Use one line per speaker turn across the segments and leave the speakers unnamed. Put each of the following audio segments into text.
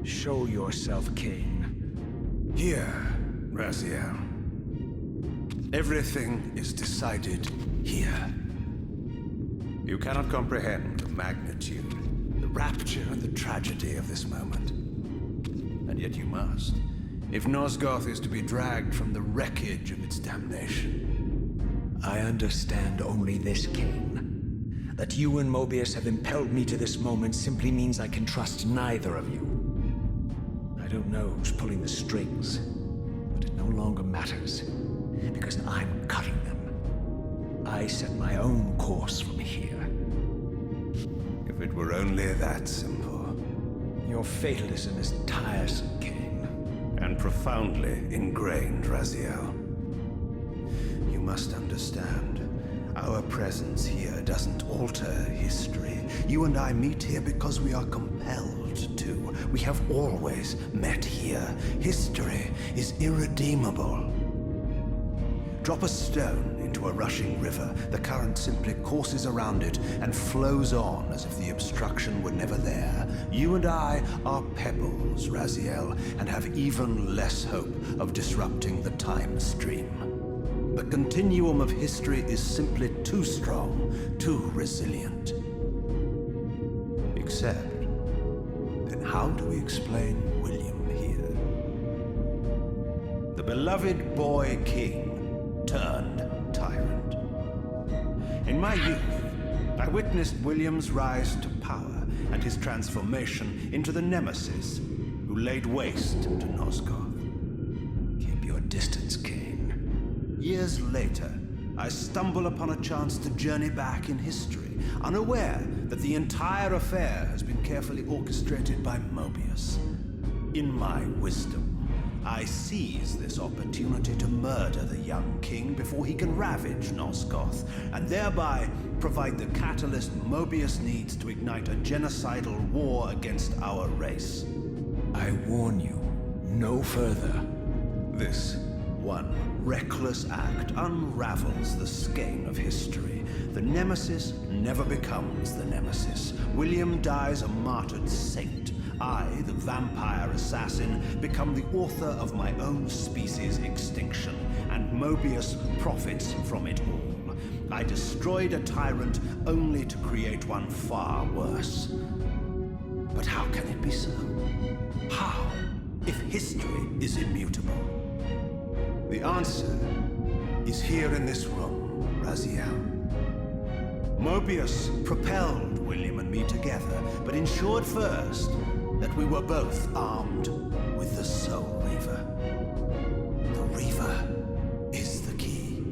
Show yourself, Kain.
Here, Raziel. Everything is decided here. You cannot comprehend the magnitude, the rapture and the tragedy of this moment. And yet you must, if Nosgoth is to be dragged from the wreckage of its damnation.
I understand only this, Kain. That you and Mobius have impelled me to this moment simply means I can trust neither of you. I don't know who's pulling the strings, but it no longer matters, because I'm cutting them. I set my own course from here.
If it were only that simple.
Your fatalism is tiresome, Kain.
And profoundly ingrained, Raziel. You must understand, our presence here doesn't alter history. You and I meet here because we are compelled to. We have always met here. History is irredeemable. Drop a stone in to a rushing river. The current simply courses around it and flows on as if the obstruction were never there. You and I are pebbles, Raziel, and have even less hope of disrupting the time stream. The continuum of history is simply too strong, too resilient. Except, then how do we explain William here? The beloved boy king turned tyrant. In my youth, I witnessed William's rise to power and his transformation into the nemesis who laid waste to Nosgoth.
Keep your distance, Kain.
Years later, I stumble upon a chance to journey back in history, unaware that the entire affair has been carefully orchestrated by Mobius. In my wisdom, I seize this opportunity to murder the young king before he can ravage Nosgoth, and thereby provide the catalyst Mobius needs to ignite a genocidal war against our race.
I warn you, no further.
This one reckless act unravels the skein of history. The nemesis never becomes the nemesis. William dies a martyred saint. I, the vampire assassin, become the author of my own species' extinction, and Mobius profits from it all. I destroyed a tyrant only to create one far worse. But how can it be so? How, if history is immutable? The answer is here in this room, Raziel. Mobius propelled William and me together, but ensured first that we were both armed with the Soul Reaver. The Reaver is the key.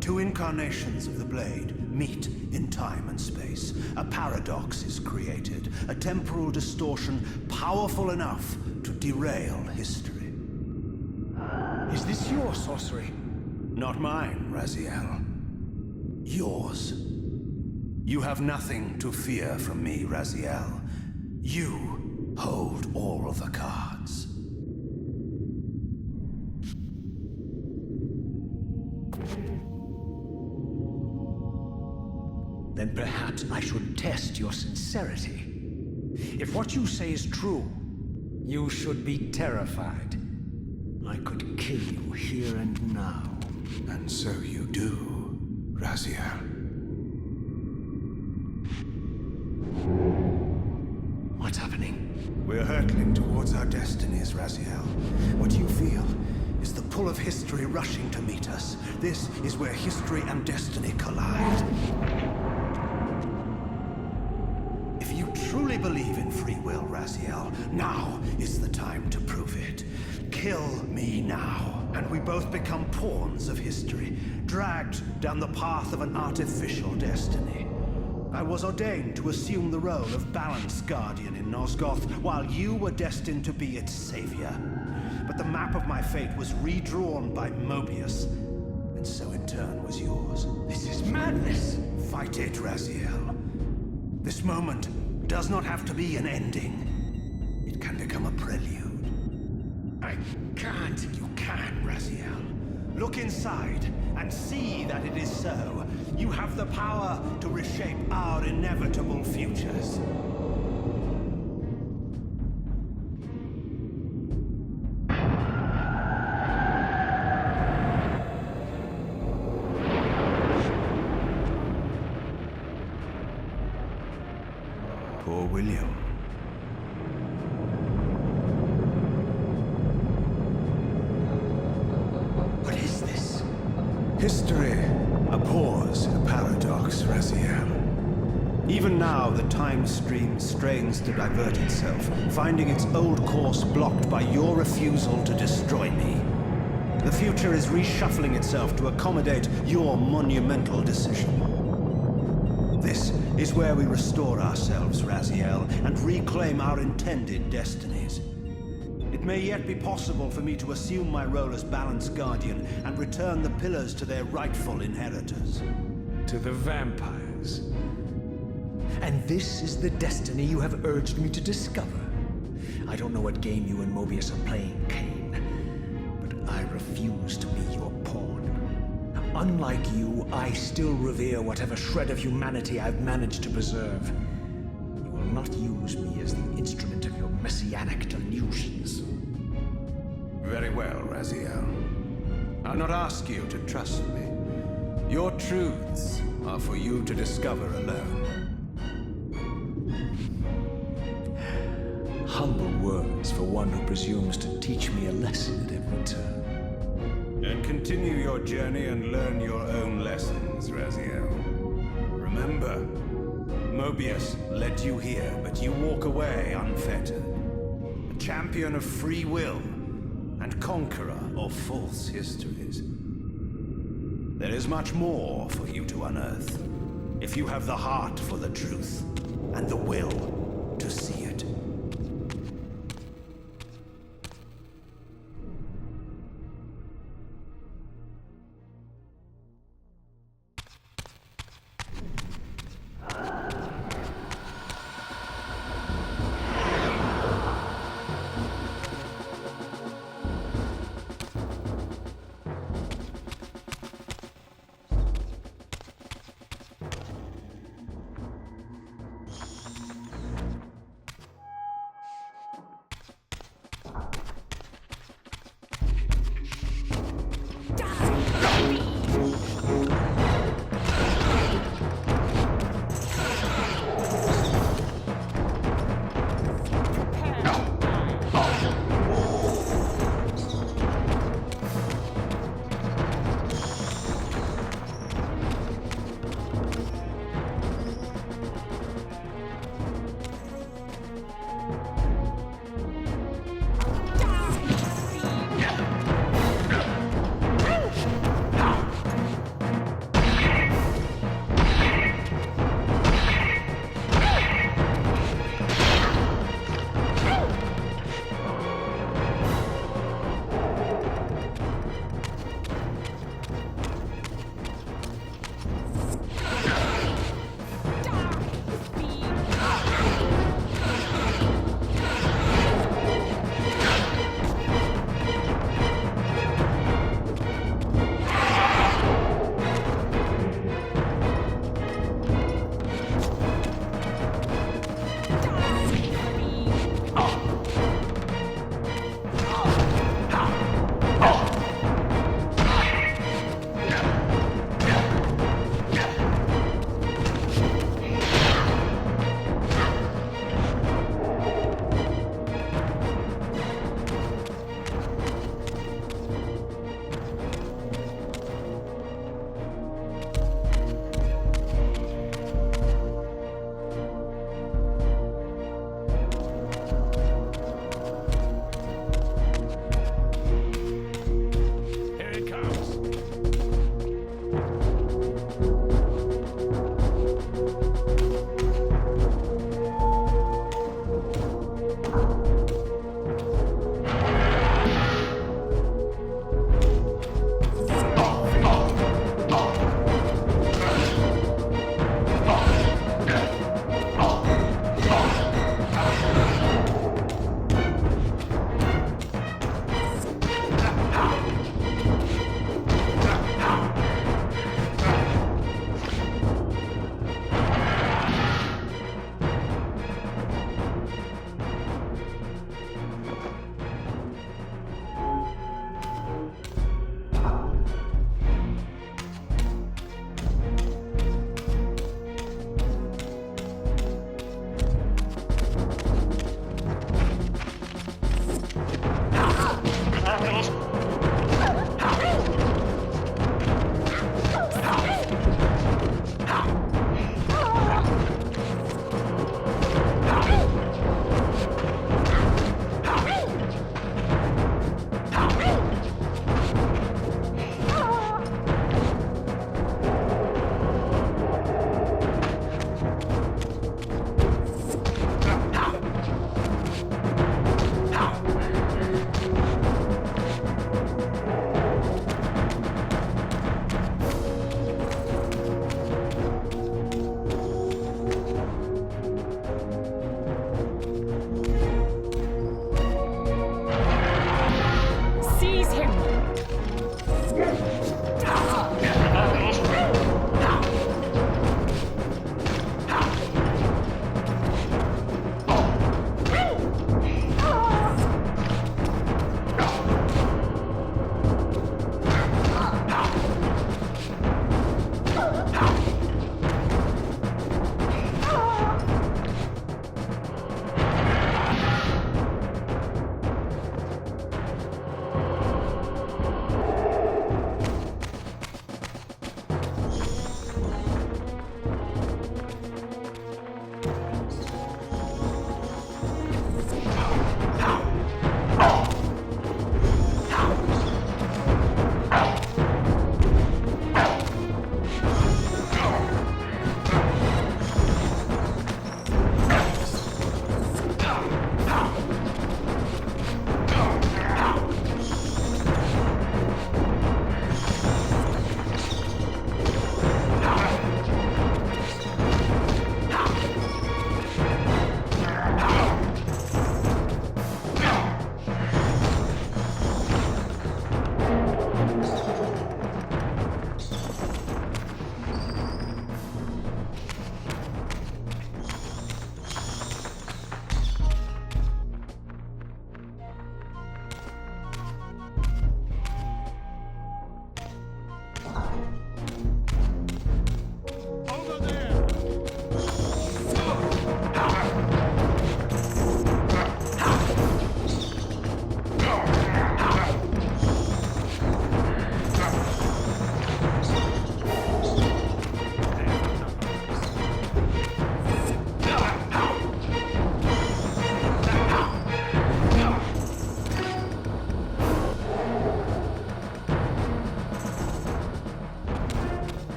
Two incarnations of the blade meet in time and space. A paradox is created, a temporal distortion powerful enough to derail history.
Is this your sorcery?
Not mine, Raziel. Yours. You have nothing to fear from me, Raziel. You hold all of the cards.
Then perhaps I should test your sincerity. If what you say is true, you should be terrified. I could kill you here and now.
And so you do, Raziel.
What's happening?
We're hurtling towards our destinies, Raziel. What you feel is the pull of history rushing to meet us. This is where history and destiny collide. If you truly believe in free will, Raziel, now is the time to prove it. Kill me now, and we both become pawns of history, dragged down the path of an artificial destiny. I was ordained to assume the role of Balance Guardian in Nosgoth, while you were destined to be its savior. But the map of my fate was redrawn by Mobius, and so in turn was yours.
This is madness!
Fight it, Raziel. This moment does not have to be an ending. It can become a prelude.
I can't.
You can, Raziel. Look inside and see that it is so. You have the power to reshape our inevitable futures. Poor William.
What is this?
History, a pause, a paradox, Raziel. Even now, the time stream strains to divert itself, finding its old course blocked by your refusal to destroy me. The future is reshuffling itself to accommodate your monumental decision. This is where we restore ourselves, Raziel, and reclaim our intended destinies. It may yet be possible for me to assume my role as Balance Guardian and return the pillars to their rightful inheritors.
To the vampires. And this is the destiny you have urged me to discover. I don't know what game you and Mobius are playing, Kain, but I refuse to be your pawn. Unlike you, I still revere whatever shred of humanity I've managed to preserve. You will not use me as the instrument of your messianic delusions.
Very well, Raziel. I'll not ask you to trust me. Your truths are for you to discover alone.
Humble words for one who presumes to teach me a lesson at every turn.
And continue your journey and learn your own lessons, Raziel. Remember, Mobius led you here, but you walk away unfettered. A champion of free will and conqueror of false histories. There is much more for you to unearth, if you have the heart for the truth and the will to see it.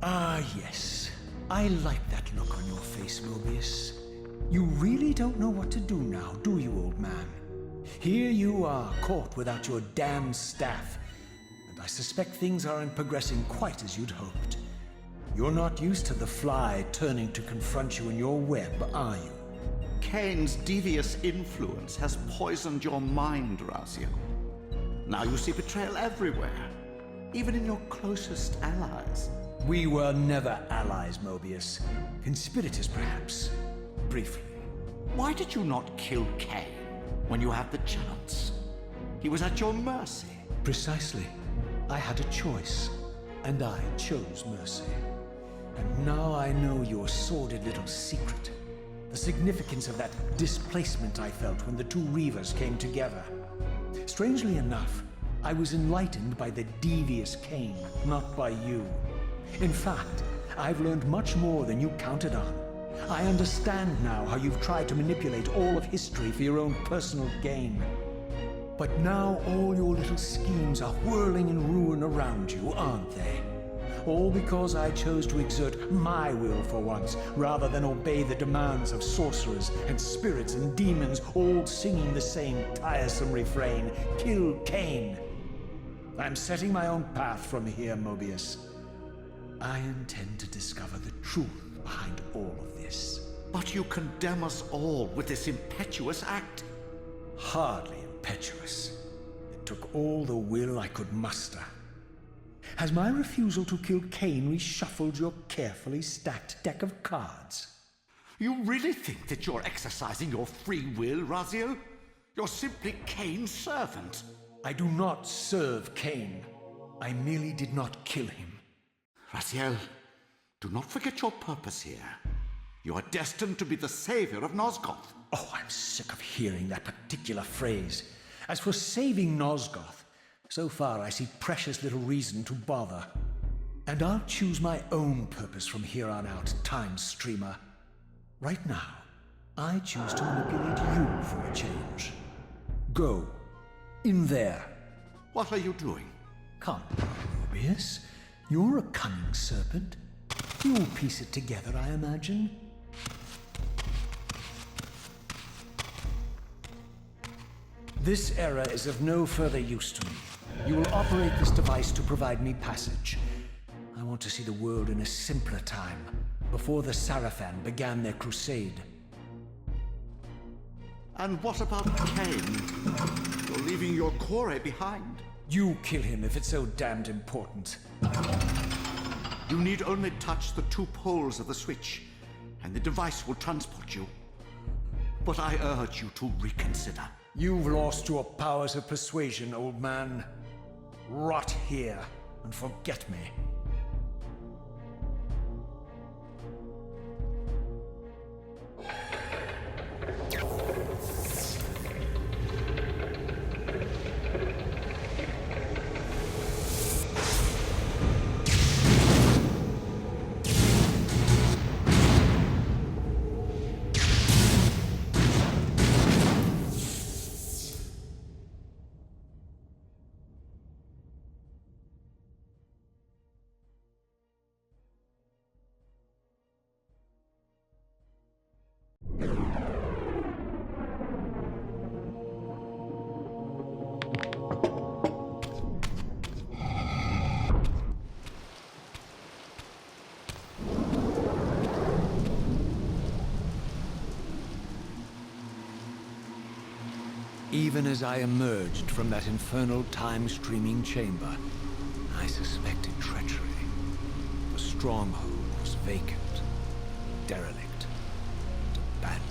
Ah, yes. I like that look on your face, Mobius. You really don't know what to do now, do you, old man? Here you are, caught without your damn staff. And I suspect things aren't progressing quite as you'd hoped. You're not used to the fly turning to confront you in your web, are you?
Kain's devious influence has poisoned your mind, Raziel. Now you see betrayal everywhere, even in your closest allies.
We were never allies, Mobius. Conspirators, perhaps. Briefly.
Why did you not kill Kain when you had the chance? He was at your mercy.
Precisely. I had a choice, and I chose mercy. And now I know your sordid little secret. The significance of that displacement I felt when the two Reavers came together. Strangely enough, I was enlightened by the devious Kain, not by you. In fact, I've learned much more than you counted on. I understand now how you've tried to manipulate all of history for your own personal gain. But now all your little schemes are whirling in ruin around you, aren't they? All because I chose to exert my will for once, rather than obey the demands of sorcerers and spirits and demons, all singing the same tiresome refrain, "Kill Kain." I'm setting my own path from here, Mobius. I intend to discover the truth behind all of this.
But you condemn us all with this impetuous act.
Hardly impetuous. It took all the will I could muster. Has my refusal to kill Kain reshuffled your carefully stacked deck of cards?
You really think that you're exercising your free will, Raziel? You're simply Kain's servant.
I do not serve Kain. I merely did not kill him.
Raziel, do not forget your purpose here. You are destined to be the savior of Nosgoth.
Oh, I'm sick of hearing that particular phrase. As for saving Nosgoth, so far I see precious little reason to bother. And I'll choose my own purpose from here on out, Time Streamer. Right now, I choose to manipulate you for a change. Go. In there.
What are you doing?
Come, Mobius. You're a cunning serpent. You'll piece it together, I imagine. This error is of no further use to me. You will operate this device to provide me passage. I want to see the world in a simpler time, before the Sarafan began their crusade.
And what about Kain? You're leaving your core behind.
You kill him if it's so damned important.
You need only touch the two poles of the switch, and the device will transport you. But I urge you to reconsider.
You've lost your powers of persuasion, old man. Rot here and forget me. Even as I emerged from that infernal time-streaming chamber, I suspected treachery. The stronghold was vacant, derelict, and abandoned.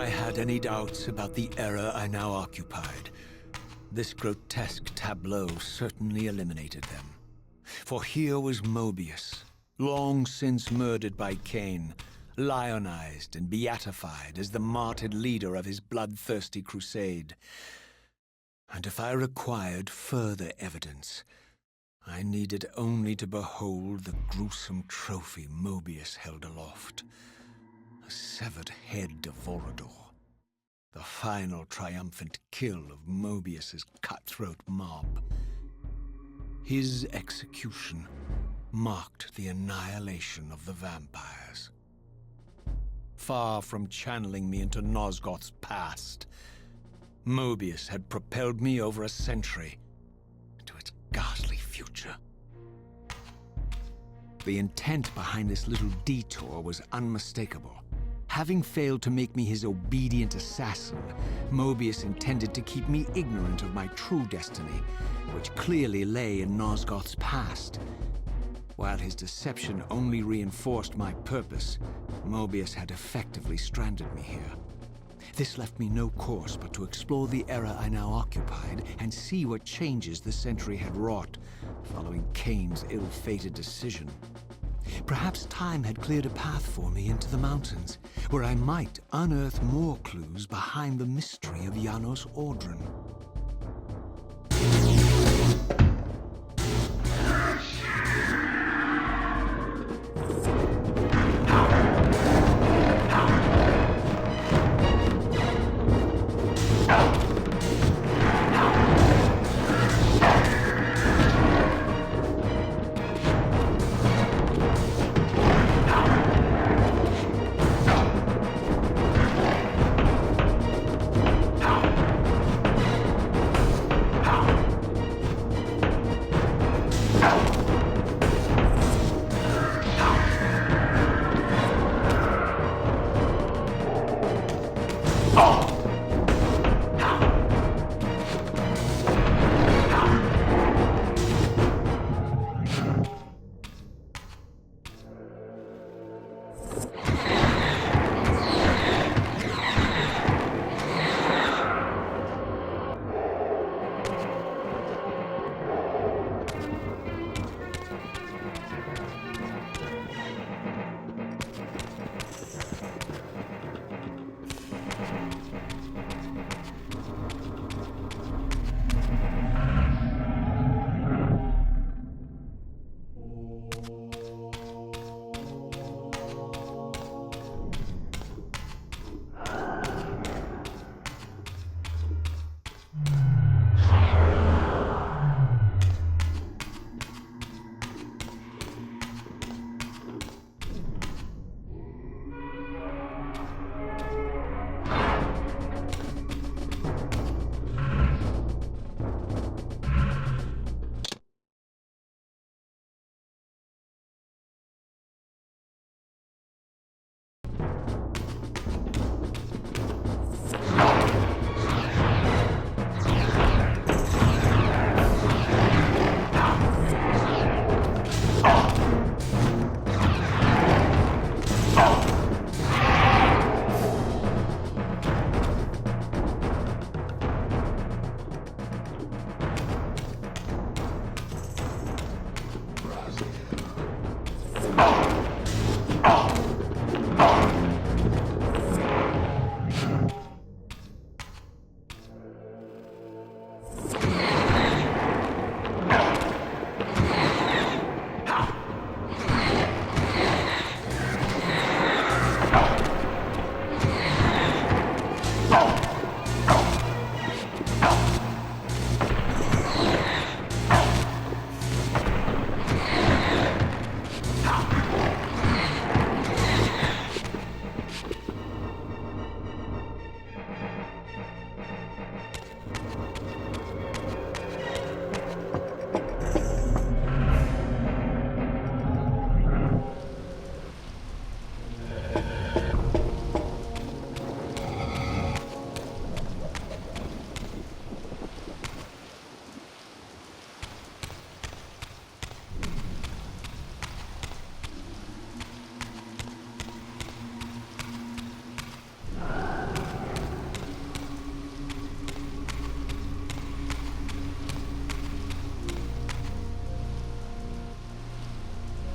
I had any doubts about the era I now occupied, this grotesque tableau certainly eliminated them. For here was Mobius, long since murdered by Kain, lionized and beatified as the martyred leader of his bloodthirsty crusade. And if I required further evidence, I needed only to behold the gruesome trophy Mobius held aloft. A severed head of Vorador. The final triumphant kill of Mobius's cutthroat mob. His execution marked the annihilation of the vampires. Far from channeling me into Nosgoth's past, Mobius had propelled me over a century into its ghastly future. The intent behind this little detour was unmistakable. Having failed to make me his obedient assassin, Mobius intended to keep me ignorant of my true destiny, which clearly lay in Nosgoth's past. While his deception only reinforced my purpose, Mobius had effectively stranded me here. This left me no course but to explore the era I now occupied and see what changes the century had wrought, following Kain's ill-fated decision. Perhaps time had cleared a path for me into the mountains, where I might unearth more clues behind the mystery of Janos Audron.